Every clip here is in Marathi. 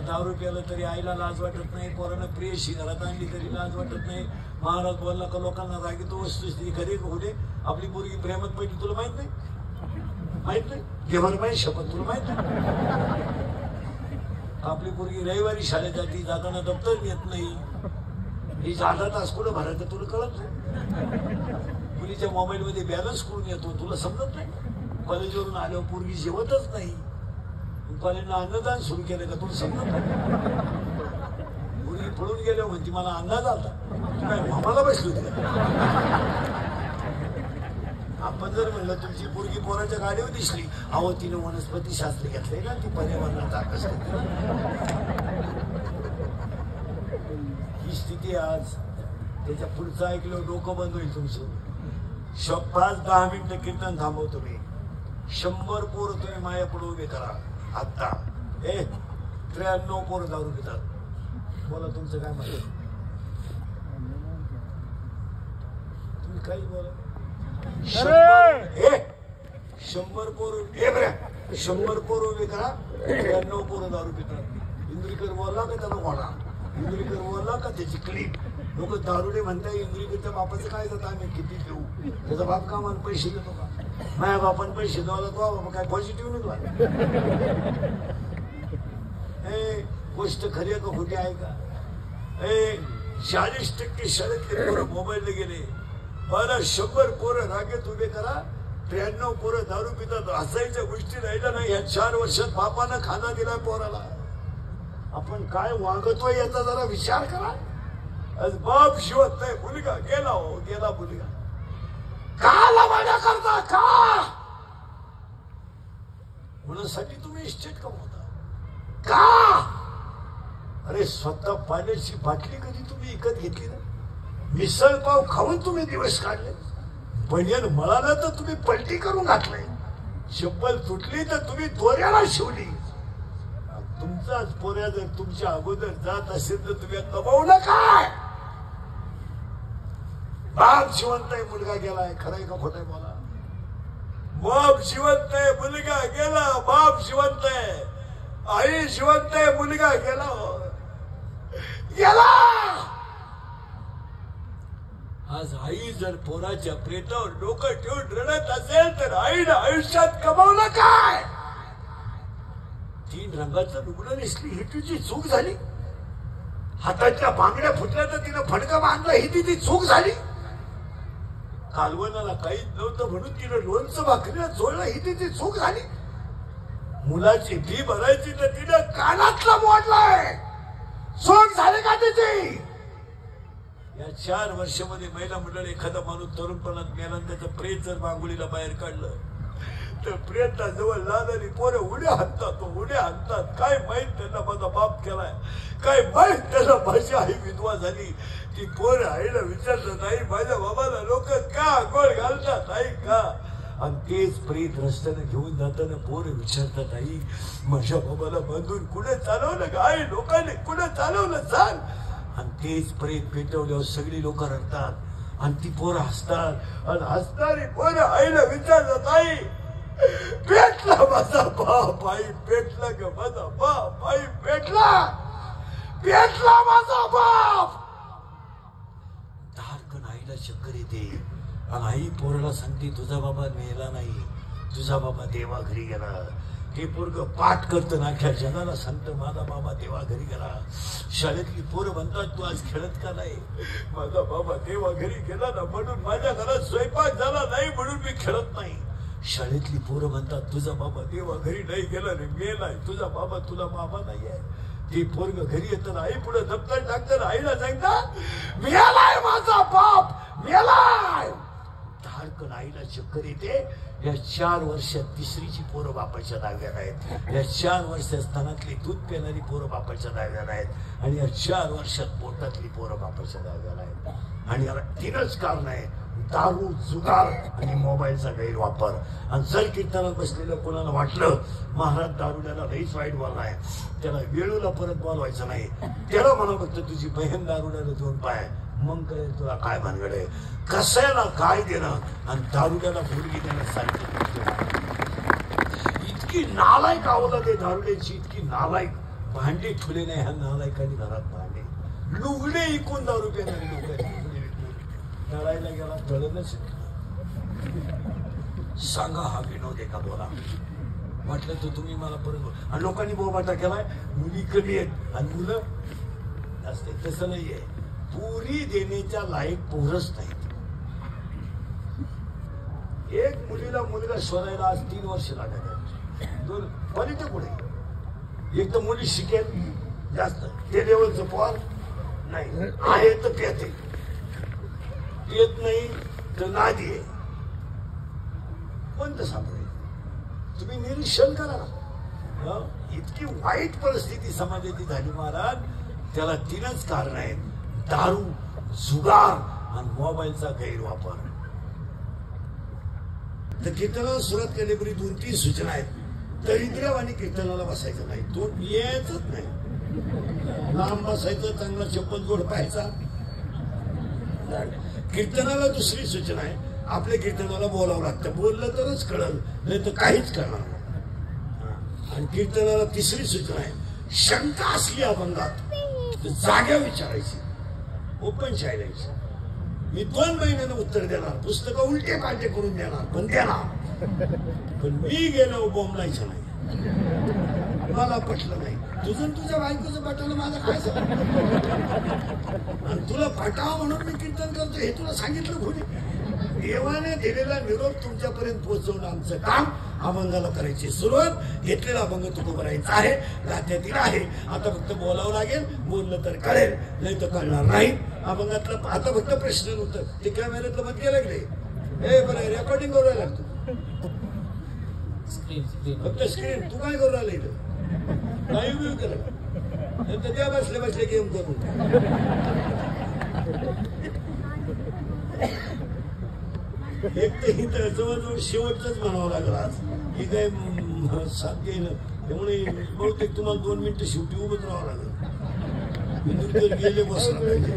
दारू प्यालं तरी आईला लाज वाटत नाही, पोरानं प्रियशी घरात आणली तरी लाज वाटत नाही. महाराज बोलला का लोकांना रागीतो. वस्तुस्थिती खरी होते. आपली पोरगी प्रेमात पडली तुला माहित नाही? माहित नाही? घेवर माहिती शपथ तुला माहित नाही? आपली पोरगी रविवारी शाळेत जाती, जाताना दप्तर येत नाही. ही 10 तास कुठं भरायचं तुला कळत नाही. मुलीच्या मोबाईल मध्ये बॅलन्स करून येतो तुला समजत नाही. कॉलेजवरून आल्यावर पोरगी जेवतच नाही. कॉलेजला अन्नदान सुरू केलं का तुला समजत नाही. पोरगी पळून गेल्यावर म्हणते मला अंदाज आला. तू काय मामाला बसली होती? आपण जर म्हणलं तुमची पोरगी पोराच्या गाडीवर दिसली, अहो तिनं वनस्पती शास्त्र घेतलंय ना, ती पर्यावरणाचा आकर्ष करते. ही स्थिती आज. त्याच्या पुढचं ऐकलं डोकं बंद होईल तुमचं. 5-10 मिनिटं कीर्तन थांबवतो मी. 100 पोरं तुम्ही माझ्या पुढे उभे करा आत्ता. 93 पोरं दारू पितात. बोला तुमचं काय म्हणत? तुम्ही काही बोला. 100 पोरं 100 पोरं उभे करा. 93 पोरं दारू पितात. इंद्रिकर बोलला का त्याला घोडा, इंद्रिकर बोलला का त्याची क्लिप. लोक दारुडे म्हणताय इंद्रिकरच्या बापाचं काय जातं आम्ही किती घेऊ. त्याचा बाप का मला पैसे देतो का? माझ्या बापाने पैसे द्यायला तो बाबा काय पॉझिटिव्ह नाही. हे गोष्ट खरी आहे का खोटी आहे का? 40% शाळेतले पोरं मोबाईलला गेले. मला 100 पोरं रागेत उभे करा. 93 पोरं दारू पितात. हसायच्या गोष्टी राहिल्या नाही. या 4 वर्षात बापानं खाना दिलाय पोराला. आपण काय वागतोय याचा जरा विचार करा. आज बाप शिवत नाही. मुलगा गेला, हो गेला मुलगा. का माझ्या करता का होण्यासाठी तुम्ही इस्टेट कमवता का? अरे स्वतः पाण्याची बाटली कधी तुम्ही विकत घेतली ना? मिसळ पाव खाऊन तुम्ही दिवस काढले. बनियन मळाला तर तुम्ही पलटी करून घातले. चप्पल तुटली तर तुम्ही दोऱ्याला शिवली. तुमचाच पोऱ्या जर तुमच्या अगोदर जात असेल तर तुम्ही कमावलं काय? बाप जिवंत आहे, मुलगा गेलाय. खरंय का खोटंय बोला? बाप जिवंत आहे, मुलगा गेला. बाप जिवंत आहे, आई जिवंत आहे, मुलगा गेला. गेला. आज आई जर पोराच्या प्रेतावर डोकं ठेवून रडत असेल तर आईनं आयुष्यात कमावलं काय? 3 रंगाचं लुगडं नेसली ही तुझी चूक झाली. हाताच्या बांगड्या फुटल्या तर तिनं फडका बांधला ही तिची चूक झाली. कालवणाला काहीच नव्हतं म्हणून तिनं लोणचं भाकरीला चोळलं ही तिची चूक झाली. मुलाची फी भरायची तर तिनं कानातला मोडलाय. चूक झाली का तिची? या 4 वर्षामध्ये महिला मंडळ एखादा माणूस तरुणपणात मेला त्याचं प्रेत जर मांगुलीला बाहेर काढलं तर प्रेताजवळ लादारी पोरं उड्या हाणतात. उड्या हाणतात. काय माहित त्यांना माझा बाप केलाय, काय माहित त्यांना माझी आई विधवा झाली. ती पोरं आईला विचारतात आई माझ्या बाबाला लोक का गोळ घालतात आई का? आणि तेच प्रेत रस्त्याने घेऊन जाताना पोरं विचारतात आई माझ्या बाबाला बांधून कुठे चालवलं का? आई लोकांनी कुठे चालवलं सांग. आणि तेच प्रेत पेटवल्यावर सगळी लोक रडतात आणि ती पोरं हसतात. आणि हसणारी पोरं आईला विचारतात आई पेटला माझा बाप. आई पेटला का माझा बाप? आई पेटला, पेटला माझा बाप. धारकन आईला चक्कर येते आणि आई पोराला सांगते तुझा बाबा मेला नाही, तुझा बाबा देवा घरी गेला. हे पोरग पाठ करतं ना अख्ख्या जगाला सांगतं माझा बाबा देवा घरी गेला. शाळेतली पोरं म्हणतात तू आज खेळत का नाही? माझा बाबा देवा घरी गेला ना म्हणून माझ्या घरात स्वयंपाक झाला नाही म्हणून मी खेळत नाही. शाळेतली पोरं म्हणतात तुझा बाबा देवा घरी नाही गेला रे, मेलाय. तुझा बाबा तुला बाबा नाही आहे. ती पोरग घरी येतं आई पुढे दप्तर टाकतं. आईला सांगतात मेलाय माझा बाप, मेलाय. धाडकन आईला चक्कर येते. या 4 वर्षात 3रीची पोरं बापाच्या दाव्यात आहेत. या 4 वर्षात स्तनातली दूध पिणारी पोरं बापाच्या दाव्यात आहेत. आणि या 4 वर्षात पोटातली पोरं बापाच्या दाव्याला आहेत. आणि याला 3च कारण आहे दारू, जुगार आणि मोबाईलचा गैरवापर. आणि जर कीर्तनात बसलेलं कोणाला वाटलं महाराज दारुड्याला लईच वाईट बोललाय, त्याला वेळूला परत बोलवायचं नाही. त्याला म्हणा फक्त तुझी बहीण दारुड्याला 2 पाय, मग कळेल तुला काय भानगड आहे. कशाला काय देणं आणि दारुड्याला मुलगी देणं सांगितलं. इतकी नालायक आवलं ते दारुड्याची, इतकी नालायक. भांडी ठुले नाही ह्या नालायकांनी घरात भांडे लुगडे इकून ₹10 तळायला गेला तळणच सांगा हा विनोद आहे का बोला म्हटलं तर तुम्ही मला परत आणि लोकांनी बोबाटा केलाय मुली कमी आहेत आणि मुलं असते तसं नाहीये पुरी देण्याच्या लायक पोरच नाहीत एक मुलीला मुलगा शोधायला आज 3 वर्ष लागत 2 क्वालिटी पुढे एक तर मुली शिकेल जास्त ते लेवलचं पोर नाही आहे तर पेते येत नाही तर नादी आहे कोणतं सापडेल तुम्ही निरीक्षण करा इतकी वाईट परिस्थिती समाजाची झाली महाराज त्याला 3च कारण आहेत दारू जुगार आणि मोबाईलचा गैरवापर तर कीर्तनाला सुरुवात करण्यापूर्वी 2-3 सूचना आहेत दरिद्रवाणी कीर्तनाला बसायचं नाही तो यायचंच नाही लांब बसायचं चांगला चप्पल जोड पाहायचा कीर्तनाला दुसरी सूचना आहे आपल्या कीर्तनाला बोलावं लागतं बोललं तरच कळलं नाही तर काहीच करणार नाही आणि कीर्तनाला तिसरी सूचना आहे शंका असली अभंगात जाग्या विचारायची ओपन शायरायची मी 2 महिन्यानं उत्तर देणार पुस्तकं उलटे पालटे करून देणार पण देणार पण मी गेलो बोंबलायचं नाही मला पटलं नाही तुझं तुझ्या बायकोचं पटवलं माझं काय सांग आणि तुला पटावं म्हणून मी कीर्तन करतो हे तुला सांगितलं कोणी देवाने दिलेला निरोप तुमच्यापर्यंत पोहोचवणं आमचं काम अभंगाला करायची सुरुवात घेतलेला अभंग तुकोबरायचा आहे गात्यातील आहे आता फक्त बोलावं लागेल बोललं तर कळेल नाही तर कळणार नाही अभंगातलं आता फक्त प्रश्न नव्हतं ते कॅमेऱ्यातलं मत गेलं लागले ए बरं रेकॉर्डिंग करू लागतो फक्त स्क्रीन तू काय करू राहिला इथं लाईव्ह व्ह्यू केलं नंतर त्या बसले बसले गेम करू एक तर इथं जवळजवळ शेवटच म्हणावं लागलं आज हे काय साथ घेणं त्यामुळे बहुतेक तुम्हाला 2 मिनिटं शेवटी उभंच राहावं लागलं गेले बसला पाहिजे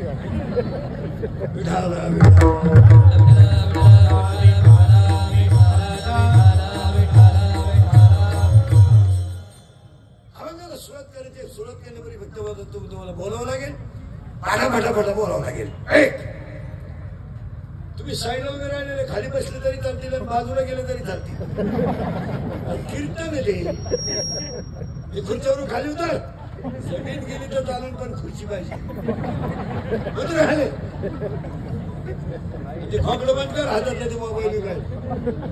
अभंगाला सुरुवात करायची सुरुवात केल्यामुळे फक्त तुम्हाला बोलावं लागेल फटाफटा बोलावं लागेल तुम्ही साईडला वगैरे आलेले खाली बसले तरी चालतील आणि बाजूला गेले तरी चालतील कीर्तन आहे ते खुर्च्यावरून खाली उतर जमीन गेली तर चालून पण खुर्ची पाहिजे राहिले ते खोकडं बंद कर हातात नाही ते मोबाईल काय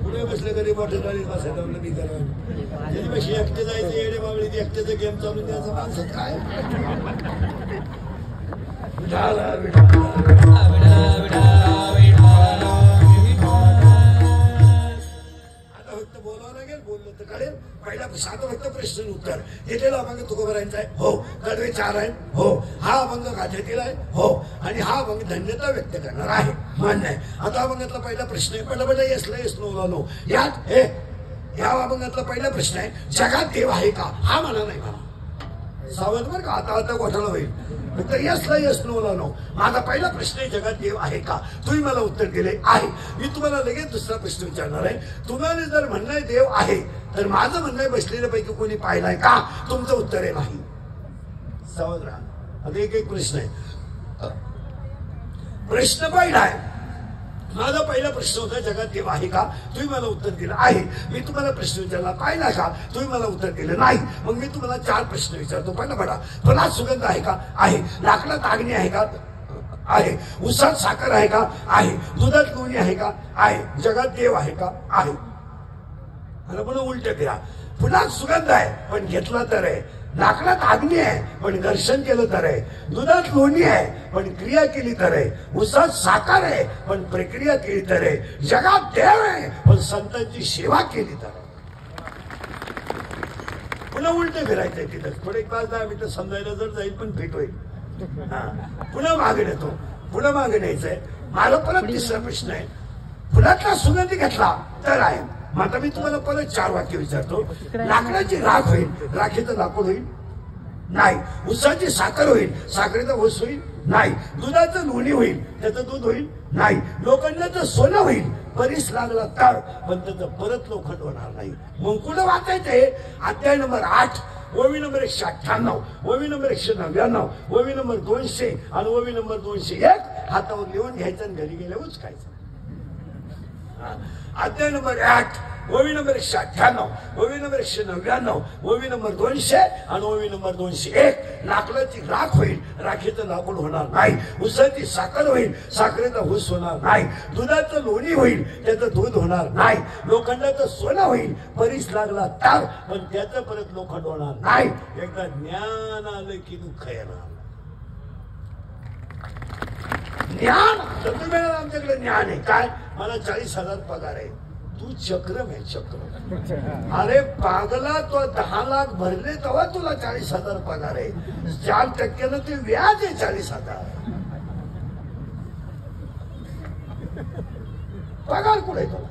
पुढे बसले कधी मोठे गाडी बसायला मी करा त्याच्यापेक्षा एकटे जायचे येडे बाबळी ते एकट्याचा गेम चालून द्यायचा माणसात काय पहिला साधा फक्त प्रश्न उत्तर घेतलेला अभंग तुकोबरायांचा आहे हो कडवे 4 आहे हो हा अभंग गाथ्यातील आहे हो आणि हा अभंग धन्यता व्यक्त करणार आहे मान्य आहे आता अभंगातला पहिला प्रश्न आहे पहिला येसला येस नो नो यात हे या अभंगातला पहिला प्रश्न आहे जगात देव आहे का हा म्हणा नाही म्हणा सावध बरं का आता घोटाळा होईल फक्त येसला येस नो माझा पहिला प्रश्न आहे जगात देव आहे का तुम्ही मला उत्तर दिले आहे मी तुम्हाला लगेच दुसरा प्रश्न विचारणार आहे तुम्हाला जर म्हणणं आहे देव आहे तर माझं म्हणणं आहे बसलेल्यापैकी कोणी पाहिलाय का तुमचं उत्तर आहे नाही सावध राहा आता एक प्रश्न आहे प्रश्न पहिला आहे माझा पहिला प्रश्न होता जगात देव आहे का तुम्ही मला उत्तर दिलं आहे मी तुम्हाला प्रश्न विचारला पाहिला का तुम्ही मला उत्तर दिलं नाही मग मी तुम्हाला 4 प्रश्न विचारतो पहिला फळात सुगंध आहे का आहे लाकडात अग्नी आहे का आहे उसात साखर आहे का आहे दुधात लोणी आहे का आहे जगात देव आहे का आहे आणि पुन्हा उलट फिरा फुलात सुगंध आहे पण घेतला तर आहे लाकडात अग्नी आहे पण घर्षण केलं तर आहे दुधात लोणी आहे पण क्रिया केली तर आहे उसात साखर आहे पण प्रक्रिया केली तर आहे जगात देव आहे पण संतांची सेवा केली तर पुन्हा उलट फिरायचंय तिथं थोडे 5-10 मिनिटं समजायला जर जाईल पण फिट होईल पुन्हा मागे येतो पुन्हा मागे न्यायचंय मला परत तिसरा प्रश्न आहे फुलातला सुगंध घेतला तर आहे आता मी तुम्हाला परत 4 वाक्य विचारतो लाकडाची राख होईल राखेचं लाकूड होईल नाही उसाची साखर होईल साखरेचा ऊस होईल नाही दुधाचं लोणी होईल त्याचं दूध होईल नाही लोखंडाचं सोनं होईल परीस लागला तर पण त्याचं परत लोखंड होणार नाही मग कुठं वाचायचंय अध्याय नंबर 8 ओवी नंबर 198, ओवी नंबर 199, ओवी नंबर 200 आणि ओवी नंबर 201 हातावर लिहून घ्यायचं आणि घरी गेल्या उचकायचं. अध्याय नंबर 8, ओवी नंबर 198, ओवी नंबर 199, ओवी नंबर 200 आणि ओवी नंबर 201. लाकडाची राख होईल, राखेचं लाकूड होणार नाही. उसाची साखर होईल, साखरेचा ऊस होणार नाही. दुधाचं लोणी होईल, त्याचं दूध होणार नाही. लोखंडाचं सोनं होईल, परीस लागला तर, पण त्याचं परत लोखंड होणार नाही. एकदा ज्ञान आलं की दुःख येणार. ज्ञान तुम्ही आमच्याकडे ज्ञान आहे काय? मला 40,000 पगार आहे. तू चक्रम आहे, चक्रम. अरे पागला, तो 10 लाख भरले तेव्हा तुला 40,000 पगार आहे. 4% ते व्याज आहे 40,000. पगार कुठे तुला?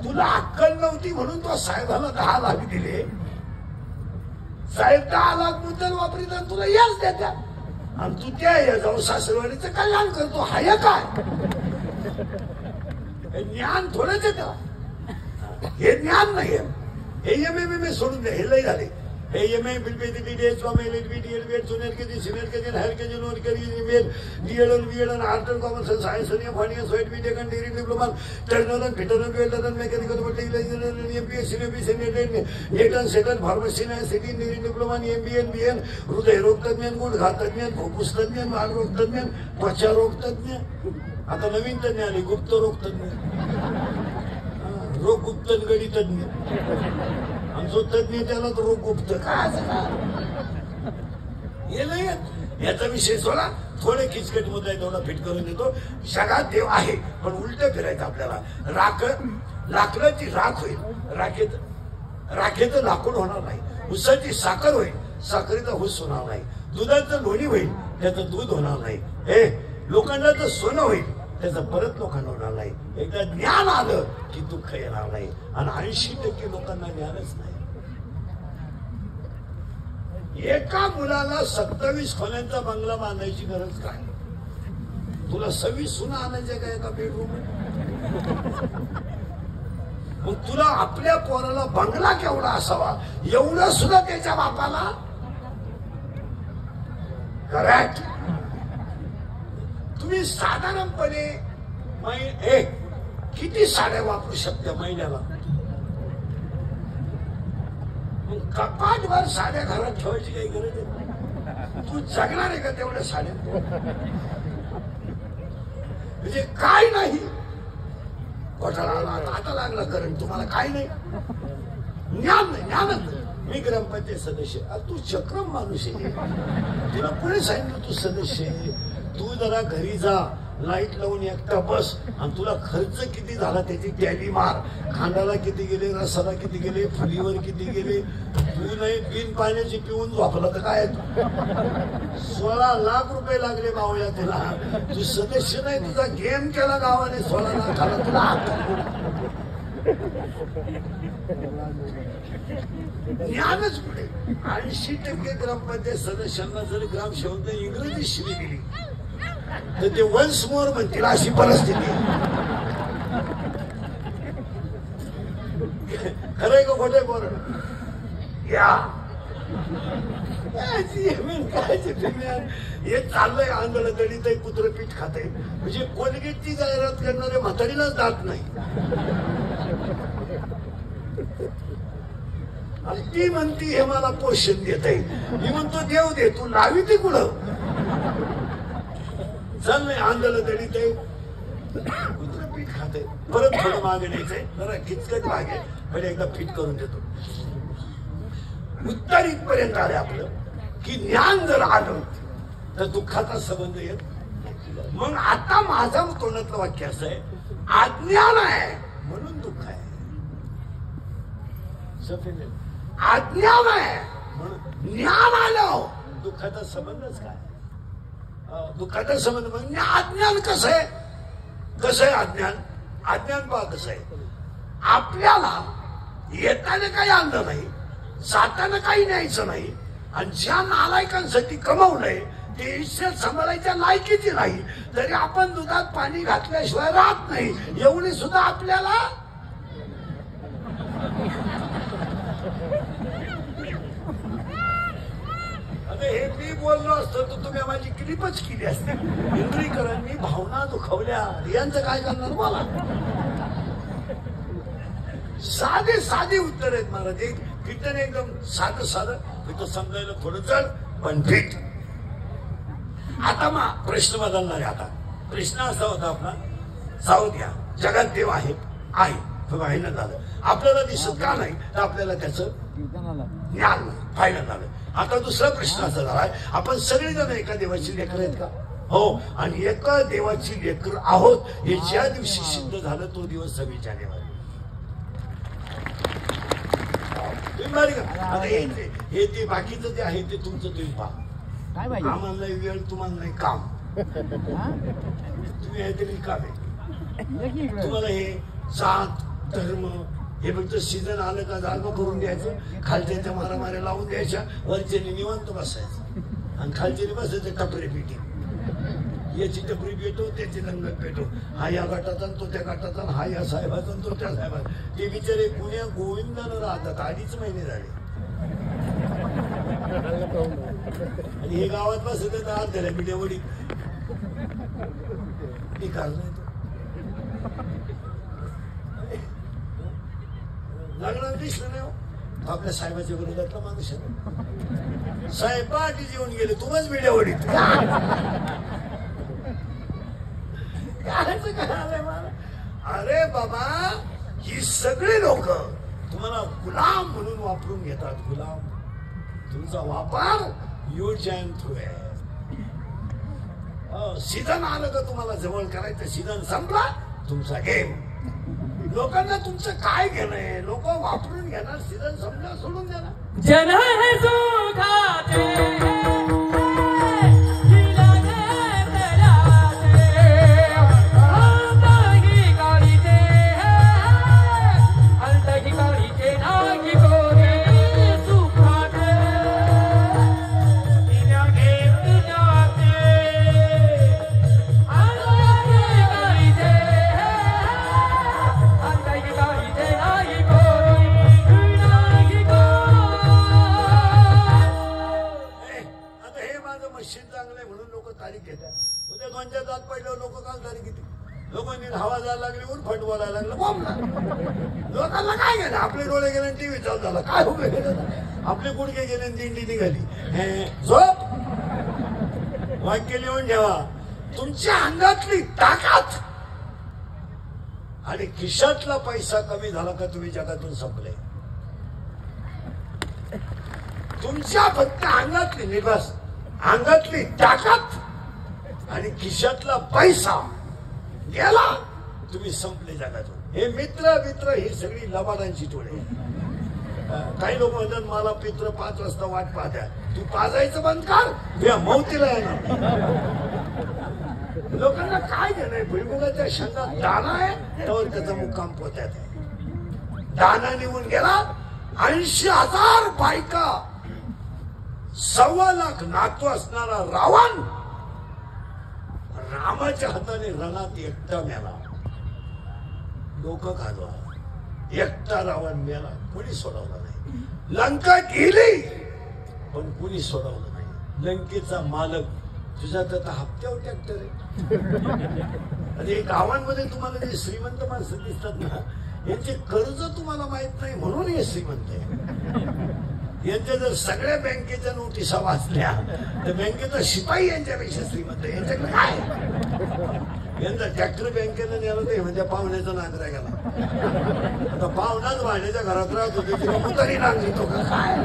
तुला अक्कल नव्हती म्हणून तो साहेबाला 10 लाख दिले. साहेब 10 लाख मुद्दल वापरीत तुला याच देतात आणि तू त्या जाऊन सासरवाडीचं कल्याण करतो. हाय काय ज्ञान थोडंच येतं. हे ज्ञान नाही. हे एमए सोडून दे. हे लय झाले. हे MA BDS junior KG, senior KG, higher KG, lower KG, BEd art and commerce, science आणि फायनान्स, वाईट बीटेक आणि degree diploma, turner, fitter, welder, mechanical, engineer, MPS, CMP, NET and सेटल, pharmacy, city, degree diploma, MBA, BN, हृदयरोग तज्ञ, गुडघा तज्ञ, फुफ्फुस तज्ञ, बालरोग तज्ञ, त्वचारोग तज्ञ. आता नवीन तज्ञ आली, गुप्त रोग तज्ञ, रोग गुप्त गडी तज्ञ. आणि जो तज्ञ त्याला तो रोग गुप्त काय हे नाही. याचा विषय सोडा. थोडे किचकट मुद्दा आहे तेवढा फिट करून देतो. जगात देव आहे पण उलट फिरायचं आपल्याला. लाकडाची राख होईल, राखेचं लाकूड होणार नाही. उसाची साखर होईल, साखरेचा ऊस होणार नाही. दुधाचं लोणी होईल, त्याचं दूध होणार नाही. हे लोखंडाचं सोनं होईल, त्याचं परत लोखंड होणार नाही. एकदा ज्ञान आलं की दुःख येणार नाही. आणि 80% लोकांना ज्ञानच नाही. एका मुलाला 27 खोल्यांचा बंगला बांधायची गरज काय? तुला 26 सुना आणायच्या काय एका बेडरूम? मग तुला आपल्या पोराला बंगला केवढा असावा एवढं सुद्धा त्याच्या बापाला करेक्ट. तुम्ही साधारणपणे किती साड्या वापरू शकता महिन्याला? कपाटभर साड्या घरात ठेवायची काही गरज आहे? तू जगणार आहे का तेवढ्या साड्या? म्हणजे काय नाही. घोटाळा आता लागला करंट, तुम्हाला काय नाही. ज्ञान नाही, ज्ञानच नाही. मी ग्रामपंचायत सदस्य. तू चक्रम माणूस आहे. तुला कोणी सांगितलं तू सदस्य आहे? तू जरा घरी जा, लाईट लावून एकटा बस आणि तुला खर्च किती झाला त्याची टॅली मार. खांडाला किती गेले, रसाला किती गेले, फुलीवर किती गेले. तू नाही बिन पाण्याची पिऊन झोपला तर काय? 16 लाख रुपये लागले बावळ्या तुला. तू सदस्य नाही, तुझा गेम केला गावाने 16 लाखाला. तुला ज्ञानच कुठे? 80% ग्रामपंचायत सदस्यांना जर ग्रामसेवक इंग्रजी शिवी दिली तर ते वन्स मोर म्हणतील. अशी परिस्थिती. खरंय का खोटं बोल? या हे चाललंय. आंधळ दळीत आहे, कुत्र पीठ खात आहे. म्हणजे कोलगेटची जाहिरात करणारे म्हातारीलाच जात नाही. आणि ती म्हणती हे मला पोषण देत आहे. मी म्हणतो देव दे, तू लावी ती कुठं? चाललंय आंधळ दळीत आहे, कुत्र पीठ खाते. परत थोडं मागे न्यायचंय, जरा किचकट मागे, पण एकदा फिट करून देतो. उत्तर इथपर्यंत आले आपलं की ज्ञान जर आलं तर दुःखाचा संबंध येत. मग आता माझं तोंडातलं वाक्य असं आहे, अज्ञान आहे म्हणून दुःख आहे. अज्ञान आहे म्हणून ज्ञान आलं. दुःखाचा संबंधच काय? दुःखाचा संबंध म्हणजे अज्ञान कसं आहे? कसं आहे अज्ञान? अज्ञान पहा कसं आहे. आपल्याला येताना काही आणलं नाही, जाताना काही न्यायचं नाही. आणि ज्या नालायकांसाठी कमवलंय ते इज्जत सांभाळायच्या लायकीची नाही, तरी आपण दुधात पाणी घातल्याशिवाय राहत नाही. एवढी सुद्धा आपल्याला आता हे मी बोललो असतो तर तुम्ही माझी क्लिपच केली असते. इंद्रीकरांनी भावना दुखवल्या, यांचं काय करणार मला? साधे साधे उत्तर आहेत महाराज. एक कीर्तन एकदम साधं साधं, तिथं समजायला थोडं जड पण फिट. आता मग प्रश्न बदलणार आहे. आता प्रश्न असा होता आपला, जाऊ द्या जगात देव आहे फायनल झालं. आपल्याला दिसत का नाही तर आपल्याला त्याचं ज्ञान फायनल झालं. आता दुसरा प्रश्न असा झालाय, आपण सगळेजण एका देवाची लेकर आहेत का? हो. आणि एका देवाची लेकर आहोत हे ज्या दिवशी सिद्ध झालं तो दिवस 26 जानेवारी. आता हे ते बाकीचं जे आहे ते तुमचं तुम्ही पहा. आम्हाला नाही वेळ, तुम्हाला नाही काम. तुम्ही आहे तरी काम आहे. तुम्हाला हे जात धर्म हे फक्त सीझन आलं का जागा करून द्यायचं, खालच्याच्या मारामाऱ्या लावून द्यायच्या, वरच्याने निवांत बसायचं आणि खालच्याने बसायचं टपरे पिटी. याची टपरी पेटो, त्याची लंगत पेटो, हा या गटाचा तो त्या गटाचा, हा या साहेबाचा तो त्या साहेबाचा. ते बिचारे पुण्या गोविंदानं राहतात. 2.5 महिने झाले आणि हे गावात बसत तर आज झाल्या पिढ्यावडी निकाल नाही. लग्नाला दिसलं नाही हो आपल्या साहेबाच्या विरोधातला माणूस आहे. साहेब पाठी जेवून गेले, तुम्हाला पिढ्यावडी काय आलंय मला? अरे बाबा, ही सगळे लोक तुम्हाला गुलाम म्हणून वापरून घेतात. गुलाम, तुमचा वापर यूज अँड थ्रू आहे. सीझन आलं का तुम्हाला जवळ करायचं, सीझन संपला तुमचा गेम. लोकांना तुमचं काय घेणं? लोक वापरून घेणार, सीझन संपला सोडून देणार. जन है सुखाते लोकांना काय गेलं? आपले डोळे गेले टीव्ही चालू झाला, काय हो गेलं? आपले गुडघे गेले दिंडी निघाली. झोप. वाक्य लिहून ठेवा. तुमच्या अंगातली ताकद आणि खिशातला पैसा कमी झाला का तुम्ही जगातून संपले. तुमच्या फक्त अंगातली निवास, अंगातली ताकद आणि खिशातला पैसा गेला, तुम्ही संपले जगातून. हे मित्र मित्र ही सगळी लबाडांची टोळी. काही लोक म्हणतात मला मित्र 5 वाजता वाट पाहत्या. तू पाजायचं बंद कर, तुझ्या मौतीला येणार. लोकांना काय घेणं? भुईमुगाच्या शेंगात दाना आहे तर त्याचा मुक्काम पोत्यात आहे. दाना निघून गेला. 80,000 बायका, 1.25 लाख नातू असणारा रावण रामाच्या हाताने रणात एकटा मेला. लोक घालवा, एकटा रावण मेला, कोणी सोडवला नाही. लंका गेली पण कोणी सोडवलं नाही. लंकेचा मालक तुझा तर हप्त्यावर ट्रॅक्टर आहे. आणि गावांमध्ये तुम्हाला जे श्रीमंत माणसं दिसतात ना, यांचे कर्ज तुम्हाला माहित नाही म्हणून हे श्रीमंत आहे. यांच्या जर सगळ्या बँकेच्या नोटिसा वाचल्या तर बँकेचा शिपाई यांच्यापेक्षा श्रीमंत. यांच्याकडे काय? यांचा ट्रॅक्टर बँकेनं नेला ते म्हणजे पाहुण्याचा नांगरा गेला. आता पाहुणाच भाण्याच्या घरात राहत होते, तिला मुतारी नांगरी तो का काय?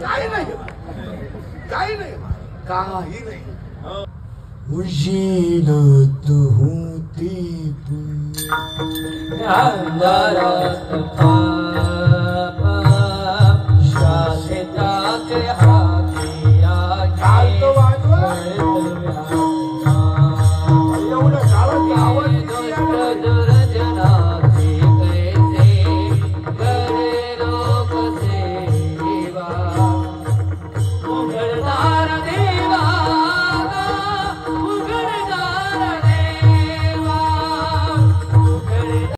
काही नाही, काही नाही, काही नाही. उजीनत होती